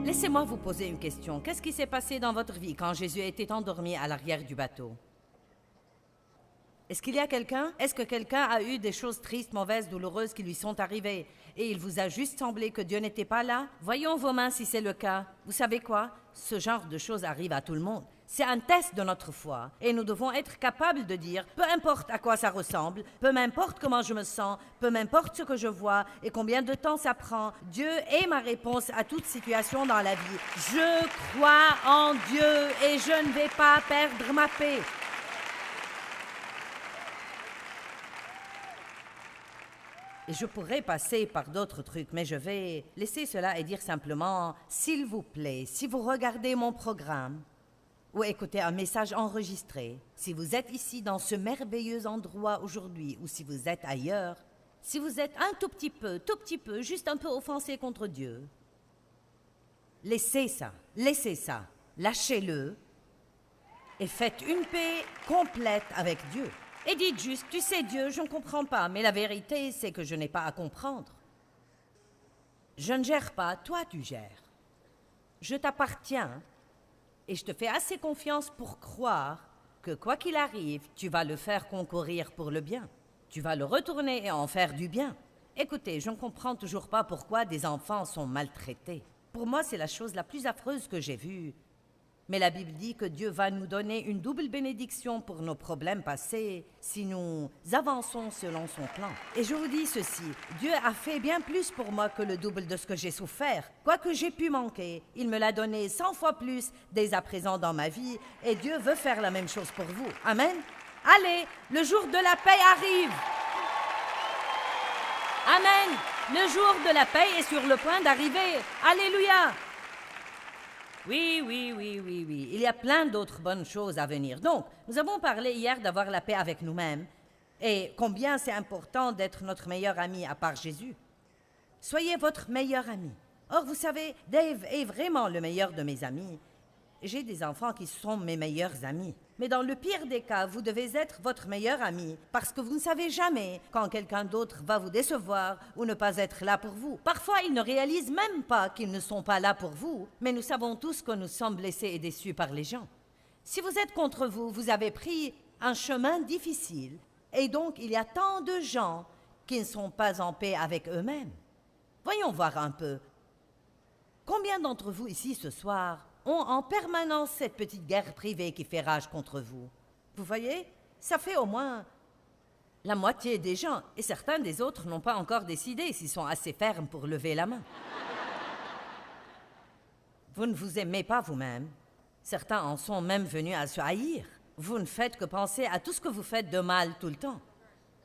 Laissez-moi vous poser une question. Qu'est-ce qui s'est passé dans votre vie quand Jésus était endormi à l'arrière du bateau? Est-ce qu'il y a quelqu'un? Est-ce que quelqu'un a eu des choses tristes, mauvaises, douloureuses qui lui sont arrivées et il vous a juste semblé que Dieu n'était pas là? Voyons vos mains si c'est le cas. Vous savez quoi? Ce genre de choses arrive à tout le monde. C'est un test de notre foi et nous devons être capables de dire, peu importe à quoi ça ressemble, peu m'importe comment je me sens, peu m'importe ce que je vois et combien de temps ça prend, Dieu est ma réponse à toute situation dans la vie. Je crois en Dieu et je ne vais pas perdre ma paix. Et je pourrais passer par d'autres trucs, mais je vais laisser cela et dire simplement, s'il vous plaît, si vous regardez mon programme ou écoutez un message enregistré, si vous êtes ici dans ce merveilleux endroit aujourd'hui ou si vous êtes ailleurs, si vous êtes un tout petit peu, juste un peu offensé contre Dieu, laissez ça, lâchez-le et faites une paix complète avec Dieu. Et dites juste, tu sais Dieu, je ne comprends pas, mais la vérité, c'est que je n'ai pas à comprendre. Je ne gère pas, toi tu gères. Je t'appartiens et je te fais assez confiance pour croire que quoi qu'il arrive, tu vas le faire concourir pour le bien. Tu vas le retourner et en faire du bien. Écoutez, je ne comprends toujours pas pourquoi des enfants sont maltraités. Pour moi, c'est la chose la plus affreuse que j'ai vue. Mais la Bible dit que Dieu va nous donner une double bénédiction pour nos problèmes passés si nous avançons selon son plan. Et je vous dis ceci, Dieu a fait bien plus pour moi que le double de ce que j'ai souffert. Quoi que j'ai pu manquer, il me l'a donné 100 fois plus dès à présent dans ma vie et Dieu veut faire la même chose pour vous. Amen. Allez, le jour de la paix arrive. Amen. Le jour de la paix est sur le point d'arriver. Alléluia. Oui. Il y a plein d'autres bonnes choses à venir. Donc, nous avons parlé hier d'avoir la paix avec nous-mêmes et combien c'est important d'être notre meilleur ami à part Jésus. Soyez votre meilleur ami. Or, vous savez, Dave est vraiment le meilleur de mes amis. J'ai des enfants qui sont mes meilleurs amis. Mais dans le pire des cas, vous devez être votre meilleur ami parce que vous ne savez jamais quand quelqu'un d'autre va vous décevoir ou ne pas être là pour vous. Parfois, ils ne réalisent même pas qu'ils ne sont pas là pour vous, mais nous savons tous que nous sommes blessés et déçus par les gens. Si vous êtes contre vous, vous avez pris un chemin difficile et donc il y a tant de gens qui ne sont pas en paix avec eux-mêmes. Voyons voir un peu. Combien d'entre vous ici ce soir ont en permanence cette petite guerre privée qui fait rage contre vous? Vous voyez, ça fait au moins la moitié des gens, et certains des autres n'ont pas encore décidé s'ils sont assez fermes pour lever la main. Vous ne vous aimez pas vous-même. Certains en sont même venus à se haïr. Vous ne faites que penser à tout ce que vous faites de mal tout le temps.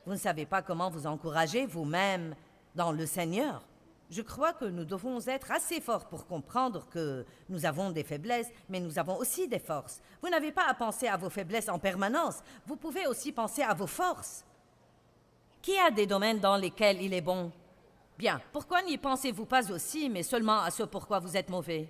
Vous ne savez pas comment vous encourager vous-même dans le Seigneur. Je crois que nous devons être assez forts pour comprendre que nous avons des faiblesses, mais nous avons aussi des forces. Vous n'avez pas à penser à vos faiblesses en permanence. Vous pouvez aussi penser à vos forces. Qui a des domaines dans lesquels il est bon? Bien, pourquoi n'y pensez-vous pas aussi, mais seulement à ce pourquoi vous êtes mauvais?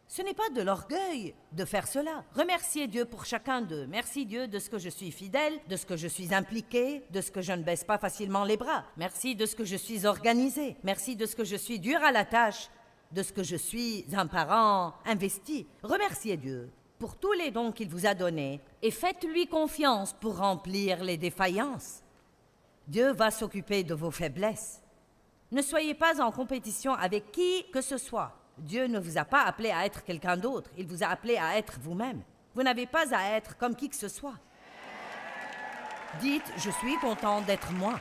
Ce n'est pas de l'orgueil de faire cela. Remerciez Dieu pour chacun d'eux. Merci Dieu de ce que je suis fidèle, de ce que je suis impliqué, de ce que je ne baisse pas facilement les bras. Merci de ce que je suis organisé. Merci de ce que je suis dur à la tâche, de ce que je suis un parent investi. Remerciez Dieu pour tous les dons qu'il vous a donnés et faites-lui confiance pour remplir les défaillances. Dieu va s'occuper de vos faiblesses. Ne soyez pas en compétition avec qui que ce soit. Dieu ne vous a pas appelé à être quelqu'un d'autre. Il vous a appelé à être vous-même. Vous n'avez pas à être comme qui que ce soit. Dites, je suis content d'être moi.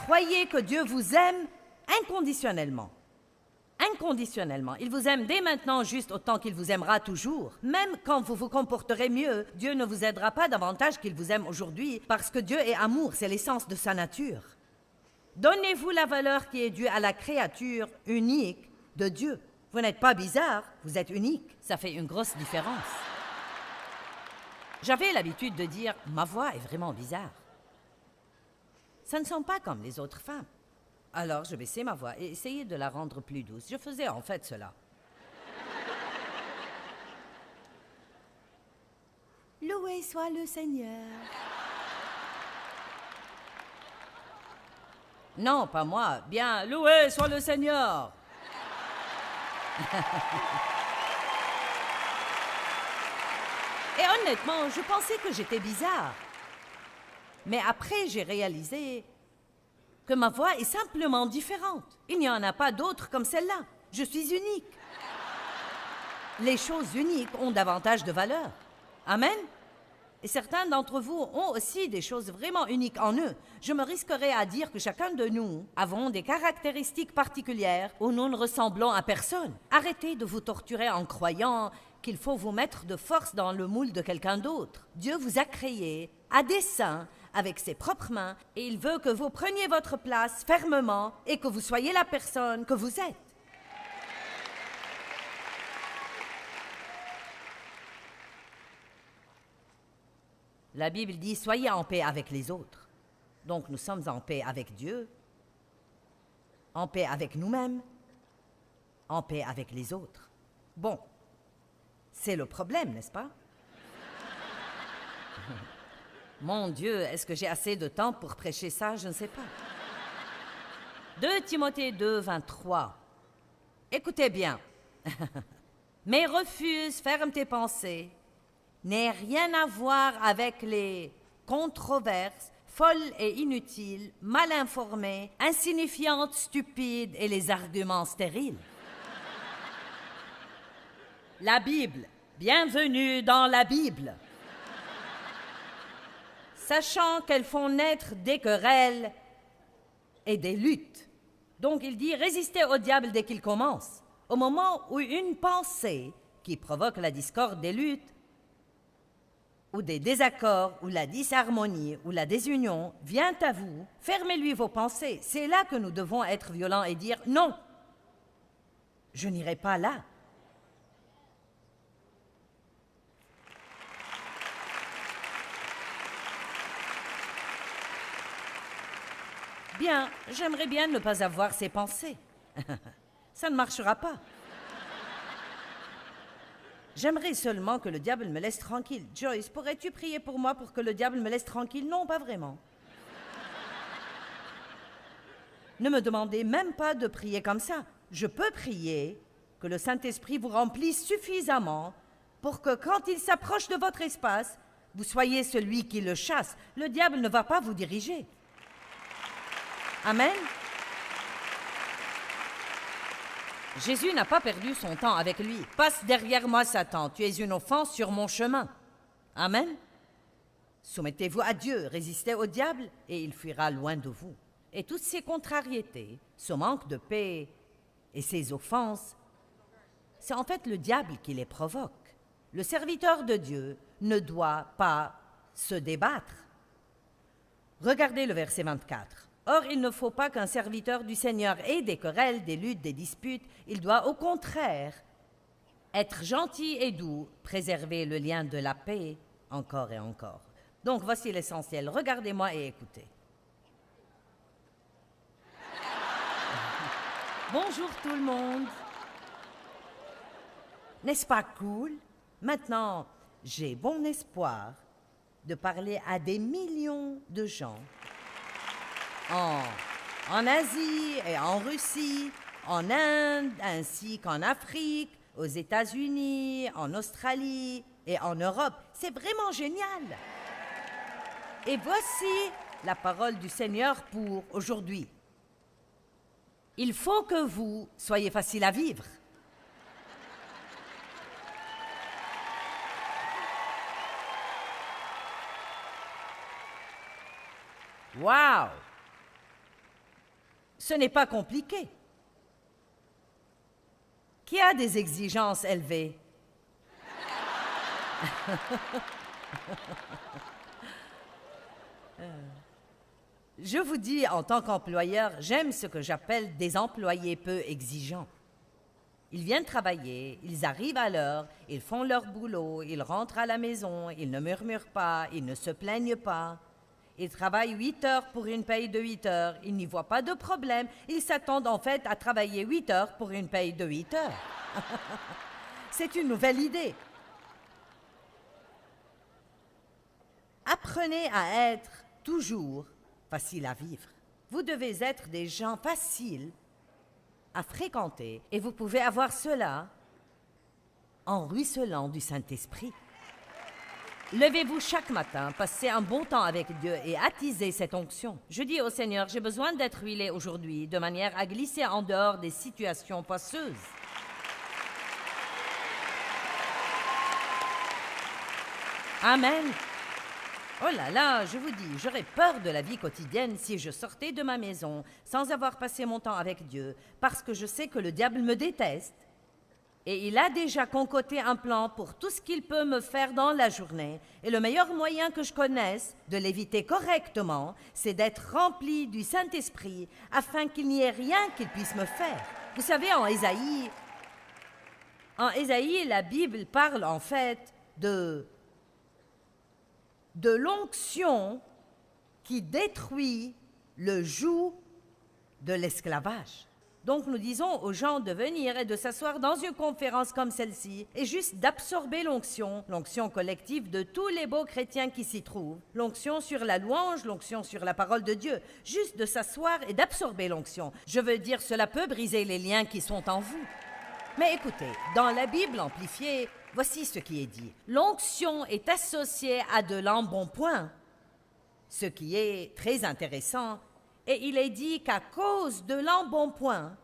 Croyez que Dieu vous aime inconditionnellement. Inconditionnellement. Il vous aime dès maintenant juste autant qu'il vous aimera toujours. Même quand vous vous comporterez mieux, Dieu ne vous aidera pas davantage qu'il vous aime aujourd'hui parce que Dieu est amour, c'est l'essence de sa nature. Donnez-vous la valeur qui est due à la créature unique de Dieu. Vous n'êtes pas bizarre, vous êtes unique. Ça fait une grosse différence. J'avais l'habitude de dire « ma voix est vraiment bizarre ». Ça ne sonne pas comme les autres femmes. Alors je baissais ma voix et essayais de la rendre plus douce. Je faisais en fait cela. Loué soit le Seigneur. Non, pas moi. Bien, loué soit le Seigneur. Et honnêtement, je pensais que j'étais bizarre. Mais après, j'ai réalisé que ma voix est simplement différente. Il n'y en a pas d'autres comme celle-là. Je suis unique. Les choses uniques ont davantage de valeur. Amen? Et certains d'entre vous ont aussi des choses vraiment uniques en eux. Je me risquerais à dire que chacun de nous avons des caractéristiques particulières où nous ne ressemblons à personne. Arrêtez de vous torturer en croyant qu'il faut vous mettre de force dans le moule de quelqu'un d'autre. Dieu vous a créé à dessein avec ses propres mains et il veut que vous preniez votre place fermement et que vous soyez la personne que vous êtes. La Bible dit « Soyez en paix avec les autres ». Donc nous sommes en paix avec Dieu, en paix avec nous-mêmes, en paix avec les autres. Bon, c'est le problème, n'est-ce pas? Mon Dieu, est-ce que j'ai assez de temps pour prêcher ça? Je ne sais pas. 2 Timothée 2, 23. Écoutez bien. Mais refuse, ferme tes pensées, n'ait rien à voir avec les controverses folles et inutiles, mal informées, insignifiantes, stupides et les arguments stériles. La Bible, bienvenue dans la Bible. Sachant qu'elles font naître des querelles et des luttes. Donc il dit, résistez au diable dès qu'il commence. Au moment où une pensée qui provoque la discorde des luttes, ou des désaccords, ou la disharmonie, ou la désunion vient à vous, fermez-lui vos pensées. C'est là que nous devons être violents et dire « Non, je n'irai pas là ». Bien, j'aimerais bien ne pas avoir ces pensées. Ça ne marchera pas. J'aimerais seulement que le diable me laisse tranquille. Joyce, pourrais-tu prier pour moi pour que le diable me laisse tranquille? Non, pas vraiment. Ne me demandez même pas de prier comme ça. Je peux prier que le Saint-Esprit vous remplisse suffisamment pour que quand il s'approche de votre espace, vous soyez celui qui le chasse. Le diable ne va pas vous diriger. Amen. Jésus n'a pas perdu son temps avec lui. « Passe derrière moi, Satan, tu es une offense sur mon chemin. » Amen. Soumettez-vous à Dieu, résistez au diable et il fuira loin de vous. Et toutes ces contrariétés, ce manque de paix et ces offenses, c'est en fait le diable qui les provoque. Le serviteur de Dieu ne doit pas se débattre. Regardez le verset 24. Or, il ne faut pas qu'un serviteur du Seigneur ait des querelles, des luttes, des disputes. Il doit au contraire être gentil et doux, préserver le lien de la paix encore et encore. Donc, voici l'essentiel. Regardez-moi et écoutez. Bonjour tout le monde. N'est-ce pas cool? Maintenant, j'ai bon espoir de parler à des millions de gens en Asie et en Russie, en Inde, ainsi qu'en Afrique, aux États-Unis, en Australie et en Europe. C'est vraiment génial. Et voici la parole du Seigneur pour aujourd'hui. Il faut que vous soyez facile à vivre. Wow! Ce n'est pas compliqué. Qui a des exigences élevées? Je vous dis, en tant qu'employeur, j'aime ce que j'appelle des employés peu exigeants. Ils viennent travailler, ils arrivent à l'heure, ils font leur boulot, ils rentrent à la maison, ils ne murmurent pas, ils ne se plaignent pas. Ils travaillent 8 heures pour une paye de 8 heures. Ils n'y voient pas de problème. Ils s'attendent en fait à travailler 8 heures pour une paye de 8 heures. C'est une nouvelle idée. Apprenez à être toujours facile à vivre. Vous devez être des gens faciles à fréquenter et vous pouvez avoir cela en ruisselant du Saint-Esprit. Levez-vous chaque matin, passez un bon temps avec Dieu et attisez cette onction. Je dis au Seigneur, j'ai besoin d'être huilé aujourd'hui de manière à glisser en dehors des situations poisseuses. Amen. Oh là là, je vous dis, j'aurais peur de la vie quotidienne si je sortais de ma maison sans avoir passé mon temps avec Dieu, parce que je sais que le diable me déteste. Et il a déjà concocté un plan pour tout ce qu'il peut me faire dans la journée. Et le meilleur moyen que je connaisse de l'éviter correctement, c'est d'être rempli du Saint-Esprit afin qu'il n'y ait rien qu'il puisse me faire. Vous savez, en Ésaïe, la Bible parle en fait de l'onction qui détruit le joug de l'esclavage. Donc nous disons aux gens de venir et de s'asseoir dans une conférence comme celle-ci et juste d'absorber l'onction collective de tous les beaux chrétiens qui s'y trouvent, l'onction sur la louange, l'onction sur la parole de Dieu, juste de s'asseoir et d'absorber l'onction. Je veux dire, cela peut briser les liens qui sont en vous. Mais écoutez, dans la Bible amplifiée, voici ce qui est dit. L'onction est associée à de l'embonpoint, ce qui est très intéressant. Et il est dit qu'à cause de l'embonpoint,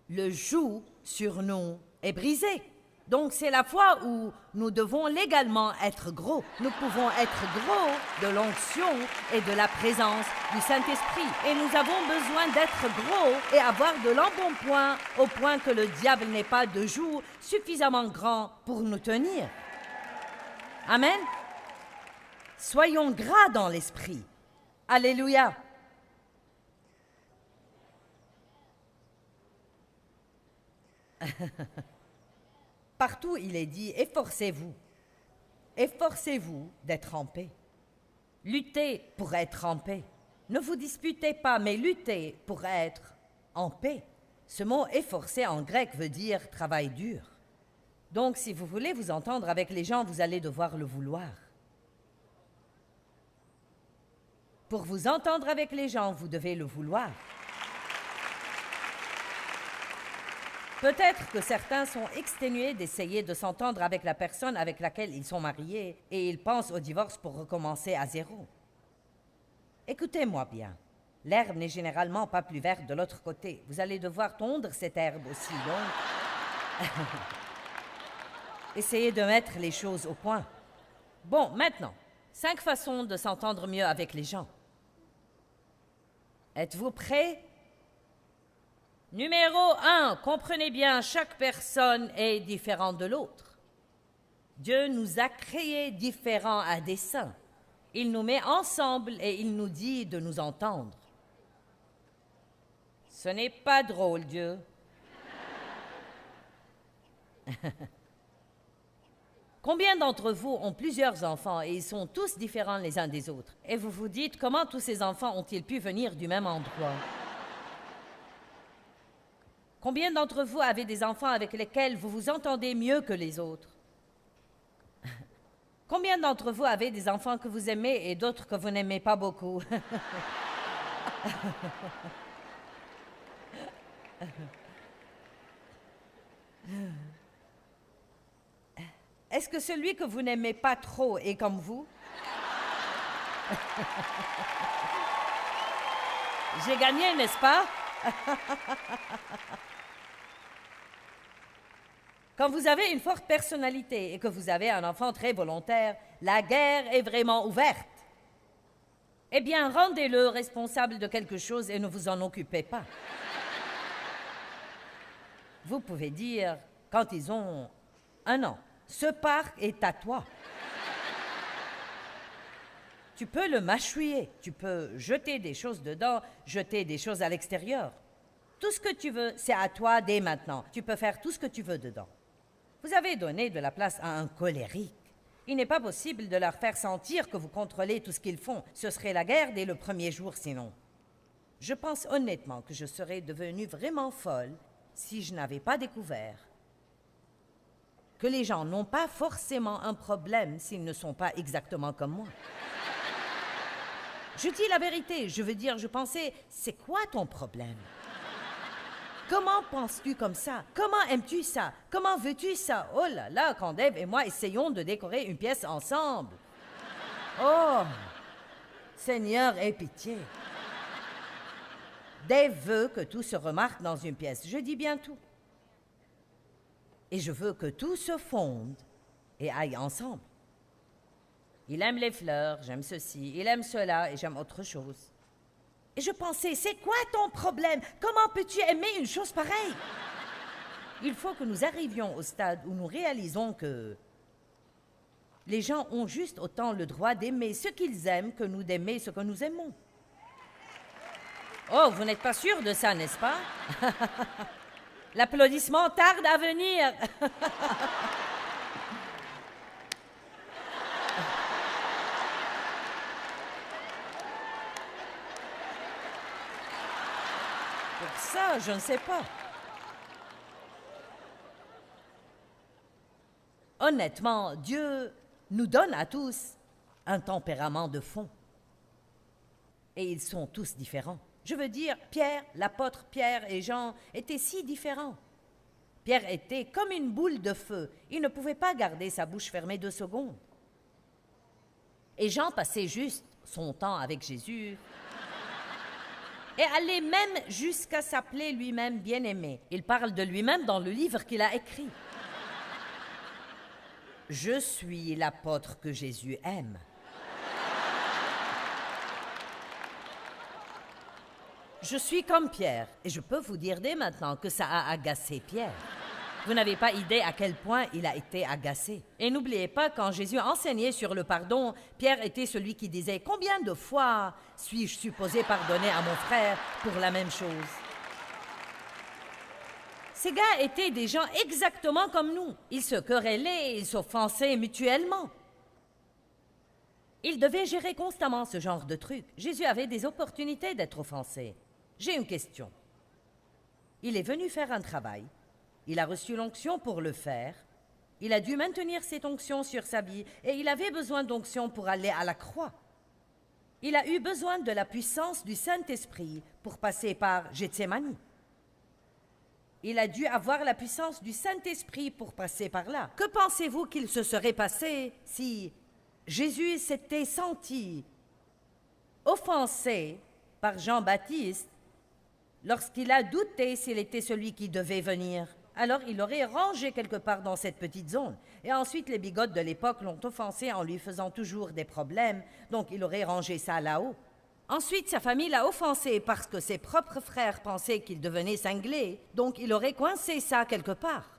le joug sur nous est brisé. Donc c'est la fois où nous devons légalement être gros. Nous pouvons être gros de l'onction et de la présence du Saint-Esprit. Et nous avons besoin d'être gros et avoir de l'embonpoint au point que le diable n'ait pas de joug suffisamment grand pour nous tenir. Amen. Soyons gras dans l'esprit. Alléluia. Partout, il est dit, efforcez-vous d'être en paix. Luttez pour être en paix. Ne vous disputez pas, mais luttez pour être en paix. Ce mot efforcer en grec veut dire travail dur. Donc, si vous voulez vous entendre avec les gens, vous allez devoir le vouloir. Pour vous entendre avec les gens, vous devez le vouloir. Peut-être que certains sont exténués d'essayer de s'entendre avec la personne avec laquelle ils sont mariés et ils pensent au divorce pour recommencer à zéro. Écoutez-moi bien. L'herbe n'est généralement pas plus verte de l'autre côté. Vous allez devoir tondre cette herbe aussi, donc. Essayez de mettre les choses au point. Bon, maintenant, 5 façons de s'entendre mieux avec les gens. Êtes-vous prêts? Numéro 1, comprenez bien, chaque personne est différente de l'autre. Dieu nous a créés différents à dessein. Il nous met ensemble et il nous dit de nous entendre. Ce n'est pas drôle, Dieu. Combien d'entre vous ont plusieurs enfants et ils sont tous différents les uns des autres? Et vous vous dites, comment tous ces enfants ont-ils pu venir du même endroit? Combien d'entre vous avez des enfants avec lesquels vous vous entendez mieux que les autres? Combien d'entre vous avez des enfants que vous aimez et d'autres que vous n'aimez pas beaucoup? Est-ce que celui que vous n'aimez pas trop est comme vous? J'ai gagné, n'est-ce pas? Quand vous avez une forte personnalité et que vous avez un enfant très volontaire, la guerre est vraiment ouverte. Eh bien, rendez-le responsable de quelque chose et ne vous en occupez pas. Vous pouvez dire, quand ils ont 1 an, ce parc est à toi. Tu peux le mâchouiller, tu peux jeter des choses dedans, jeter des choses à l'extérieur. Tout ce que tu veux, c'est à toi dès maintenant. Tu peux faire tout ce que tu veux dedans. Vous avez donné de la place à un colérique. Il n'est pas possible de leur faire sentir que vous contrôlez tout ce qu'ils font. Ce serait la guerre dès le premier jour sinon. Je pense honnêtement que je serais devenue vraiment folle si je n'avais pas découvert que les gens n'ont pas forcément un problème s'ils ne sont pas exactement comme moi. Je dis la vérité, je veux dire, je pensais, c'est quoi ton problème? Comment penses-tu comme ça? Comment aimes-tu ça? Comment veux-tu ça? Oh là là, quand Dave et moi essayons de décorer une pièce ensemble. Oh, Seigneur, aie pitié. Dave veut que tout se remarque dans une pièce. Je dis bien tout. Et je veux que tout se fonde et aille ensemble. Il aime les fleurs, j'aime ceci. Il aime cela et j'aime autre chose. Et je pensais, c'est quoi ton problème? Comment peux-tu aimer une chose pareille? Il faut que nous arrivions au stade où nous réalisons que les gens ont juste autant le droit d'aimer ce qu'ils aiment que nous d'aimer ce que nous aimons. Oh, vous n'êtes pas sûr de ça, n'est-ce pas? L'applaudissement tarde à venir. Pour ça, je ne sais pas. Honnêtement, Dieu nous donne à tous un tempérament de fond. Et ils sont tous différents. Je veux dire, Pierre, l'apôtre Pierre et Jean étaient si différents. Pierre était comme une boule de feu. Il ne pouvait pas garder sa bouche fermée 2 secondes. Et Jean passait juste son temps avec Jésus et allait même jusqu'à s'appeler lui-même bien-aimé. Il parle de lui-même dans le livre qu'il a écrit. Je suis l'apôtre que Jésus aime. Je suis comme Pierre, et je peux vous dire dès maintenant que ça a agacé Pierre. Vous n'avez pas idée à quel point il a été agacé. Et n'oubliez pas, quand Jésus enseignait sur le pardon, Pierre était celui qui disait « Combien de fois suis-je supposé pardonner à mon frère pour la même chose ?» Ces gars étaient des gens exactement comme nous. Ils se querellaient, ils s'offensaient mutuellement. Ils devaient gérer constamment ce genre de truc. Jésus avait des opportunités d'être offensé. J'ai une question. Il est venu faire un travail. Il a reçu l'onction pour le faire. Il a dû maintenir cette onction sur sa vie et il avait besoin d'onction pour aller à la croix. Il a eu besoin de la puissance du Saint-Esprit pour passer par Gethsémani. Il a dû avoir la puissance du Saint-Esprit pour passer par là. Que pensez-vous qu'il se serait passé si Jésus s'était senti offensé par Jean-Baptiste lorsqu'il a douté s'il était celui qui devait venir? Alors il aurait rangé quelque part dans cette petite zone. Et ensuite, les bigotes de l'époque l'ont offensé en lui faisant toujours des problèmes, donc il aurait rangé ça là-haut. Ensuite, sa famille l'a offensé parce que ses propres frères pensaient qu'il devenait cinglé, donc il aurait coincé ça quelque part.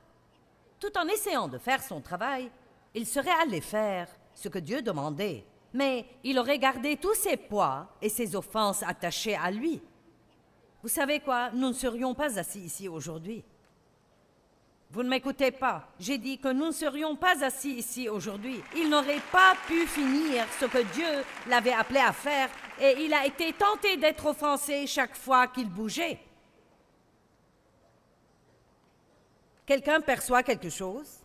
Tout en essayant de faire son travail, il serait allé faire ce que Dieu demandait, mais il aurait gardé tous ses poids et ses offenses attachées à lui. Vous savez quoi? Nous ne serions pas assis ici aujourd'hui. Vous ne m'écoutez pas. J'ai dit que nous ne serions pas assis ici aujourd'hui. Il n'aurait pas pu finir ce que Dieu l'avait appelé à faire et il a été tenté d'être offensé chaque fois qu'il bougeait. Quelqu'un perçoit quelque chose?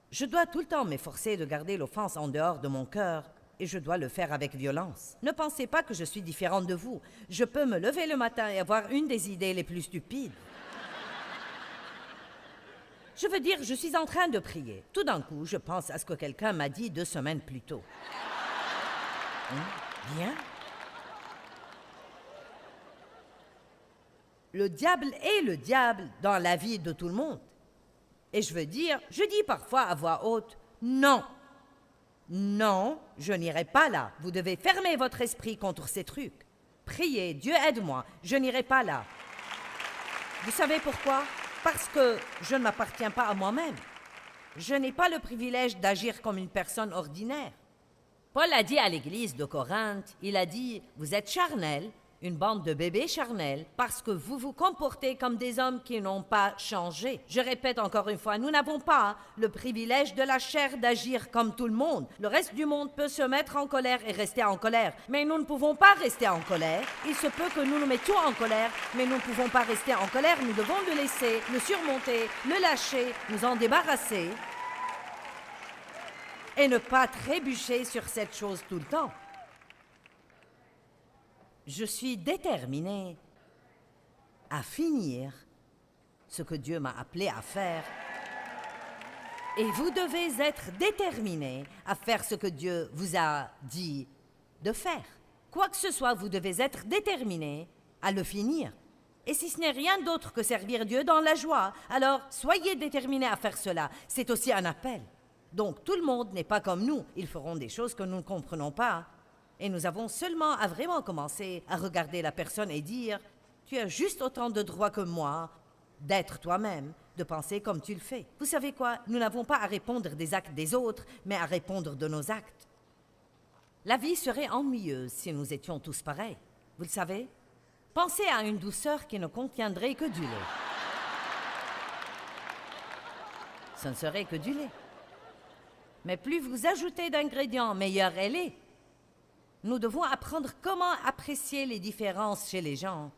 Je dois tout le temps m'efforcer de garder l'offense en dehors de mon cœur et je dois le faire avec violence. Ne pensez pas que je suis différente de vous. Je peux me lever le matin et avoir une des idées les plus stupides. Je veux dire, je suis en train de prier. Tout d'un coup, je pense à ce que quelqu'un m'a dit 2 semaines plus tôt. Bien. Le diable est le diable dans la vie de tout le monde. Et je veux dire, je dis parfois à voix haute, non. Non, je n'irai pas là. Vous devez fermer votre esprit contre ces trucs. Priez, Dieu aide-moi, je n'irai pas là. Vous savez pourquoi? Parce que je ne m'appartiens pas à moi-même. Je n'ai pas le privilège d'agir comme une personne ordinaire. Paul a dit à l'église de Corinthe, il a dit, vous êtes charnels, une bande de bébés charnels, parce que vous vous comportez comme des hommes qui n'ont pas changé. Je répète encore une fois, nous n'avons pas le privilège de la chair d'agir comme tout le monde. Le reste du monde peut se mettre en colère et rester en colère, mais nous ne pouvons pas rester en colère. Il se peut que nous nous mettions en colère, mais nous ne pouvons pas rester en colère. Nous devons le laisser, le surmonter, le lâcher, nous en débarrasser et ne pas trébucher sur cette chose tout le temps. Je suis déterminée à finir ce que Dieu m'a appelé à faire. Et vous devez être déterminé à faire ce que Dieu vous a dit de faire. Quoi que ce soit, vous devez être déterminé à le finir. Et si ce n'est rien d'autre que servir Dieu dans la joie, alors soyez déterminés à faire cela. C'est aussi un appel. Donc tout le monde n'est pas comme nous. Ils feront des choses que nous ne comprenons pas. Et nous avons seulement à vraiment commencer à regarder la personne et dire « Tu as juste autant de droits que moi d'être toi-même, de penser comme tu le fais. » Vous savez quoi? Nous n'avons pas à répondre des actes des autres, mais à répondre de nos actes. La vie serait ennuyeuse si nous étions tous pareils. Vous le savez? Pensez à une douceur qui ne contiendrait que du lait. Ce ne serait que du lait. Mais plus vous ajoutez d'ingrédients, meilleure elle est. Nous devons apprendre comment apprécier les différences chez les gens.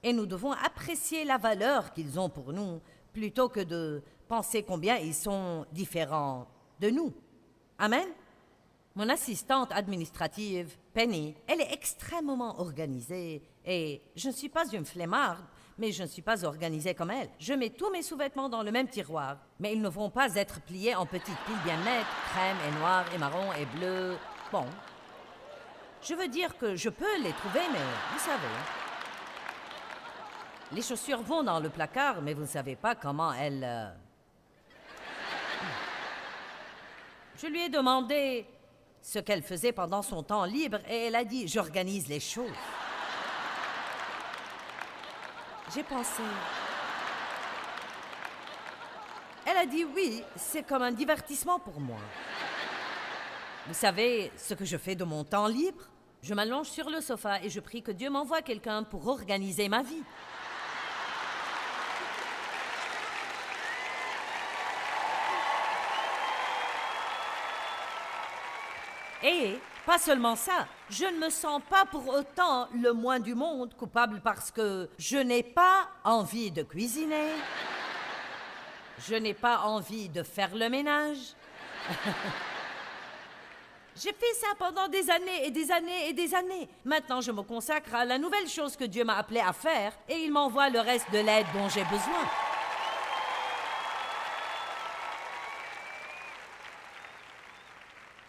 Et nous devons apprécier la valeur qu'ils ont pour nous, plutôt que de penser combien ils sont différents de nous. Amen? Mon assistante administrative, Penny, elle est extrêmement organisée. Et je ne suis pas une flemmarde, mais je ne suis pas organisée comme elle. Je mets tous mes sous-vêtements dans le même tiroir, mais ils ne vont pas être pliés en petites piles bien nettes, crème et noir et marron et bleu. Bon, je veux dire que je peux les trouver, mais vous savez... Les chaussures vont dans le placard, mais vous ne savez pas comment elles... Je lui ai demandé ce qu'elle faisait pendant son temps libre et elle a dit « J'organise les choses. » J'ai pensé... Elle a dit « Oui, c'est comme un divertissement pour moi. » Vous savez ce que je fais de mon temps libre? Je m'allonge sur le sofa et je prie que Dieu m'envoie quelqu'un pour organiser ma vie. Et pas seulement ça, je ne me sens pas pour autant le moins du monde coupable parce que je n'ai pas envie de cuisiner, je n'ai pas envie de faire le ménage. J'ai fait ça pendant des années et des années et des années. Maintenant, je me consacre à la nouvelle chose que Dieu m'a appelé à faire et il m'envoie le reste de l'aide dont j'ai besoin.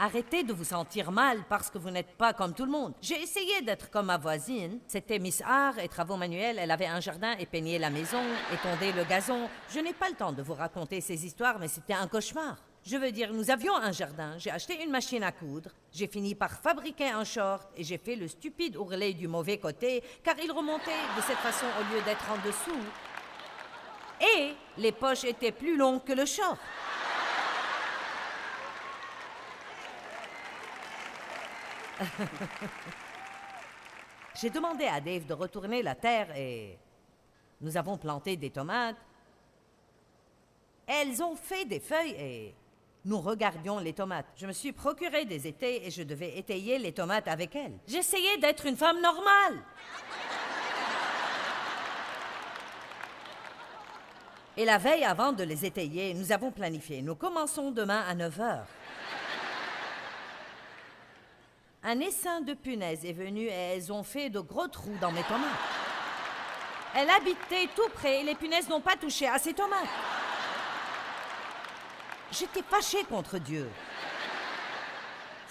Arrêtez de vous sentir mal parce que vous n'êtes pas comme tout le monde. J'ai essayé d'être comme ma voisine. C'était Miss Art et travaux manuels. Elle avait un jardin et peignait la maison et tondait le gazon. Je n'ai pas le temps de vous raconter ces histoires, mais c'était un cauchemar. Je veux dire, nous avions un jardin. J'ai acheté une machine à coudre. J'ai fini par fabriquer un short et j'ai fait le stupide ourlet du mauvais côté car il remontait de cette façon au lieu d'être en dessous. Et les poches étaient plus longues que le short. J'ai demandé à Dave de retourner la terre et nous avons planté des tomates. Elles ont fait des feuilles et nous regardions les tomates. Je me suis procuré des étais et je devais étayer les tomates avec elles. J'essayais d'être une femme normale. Et la veille avant de les étayer, nous avons planifié. Nous commençons demain à 9h. Un essaim de punaises est venu et elles ont fait de gros trous dans mes tomates. Elle habitait tout près et les punaises n'ont pas touché à ces tomates. J'étais fâchée contre Dieu.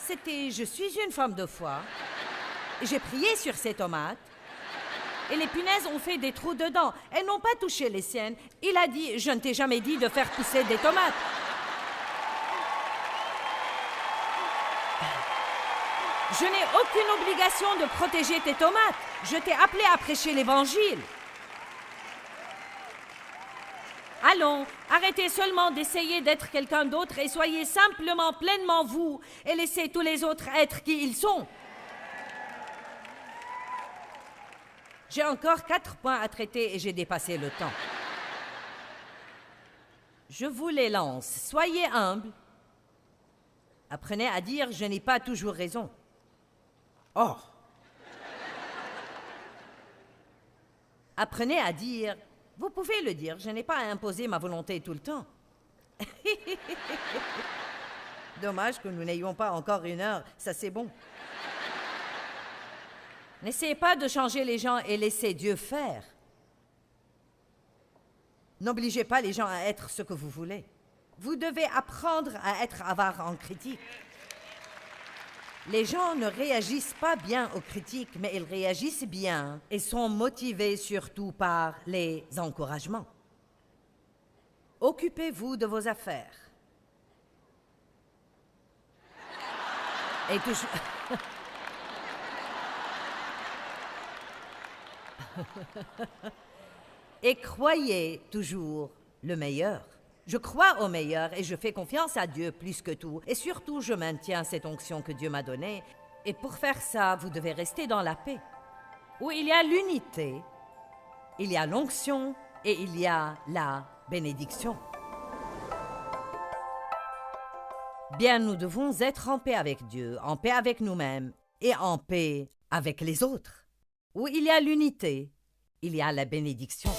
Je suis une femme de foi. Et j'ai prié sur ces tomates. Et les punaises ont fait des trous dedans. Elles n'ont pas touché les siennes. Il a dit, je ne t'ai jamais dit de faire pousser des tomates. Je n'ai aucune obligation de protéger tes tomates. Je t'ai appelé à prêcher l'Évangile. Allons, arrêtez seulement d'essayer d'être quelqu'un d'autre et soyez simplement pleinement vous et laissez tous les autres être qui ils sont. J'ai encore 4 points à traiter et j'ai dépassé le temps. Je vous les lance. Soyez humbles. Apprenez à dire « je n'ai pas toujours raison ». Oh! Apprenez à dire, vous pouvez le dire, je n'ai pas à imposer ma volonté tout le temps. Dommage que nous n'ayons pas encore 1 heure, ça c'est bon. N'essayez pas de changer les gens et laissez Dieu faire. N'obligez pas les gens à être ce que vous voulez. Vous devez apprendre à être avare en critique. Les gens ne réagissent pas bien aux critiques, mais ils réagissent bien et sont motivés surtout par les encouragements. Occupez-vous de vos affaires. Et toujours... Et croyez toujours le meilleur. Je crois au meilleur et je fais confiance à Dieu plus que tout. Et surtout, je maintiens cette onction que Dieu m'a donnée. Et pour faire ça, vous devez rester dans la paix. Où il y a l'unité, il y a l'onction et il y a la bénédiction. Bien, nous devons être en paix avec Dieu, en paix avec nous-mêmes et en paix avec les autres. Où il y a l'unité, il y a la bénédiction.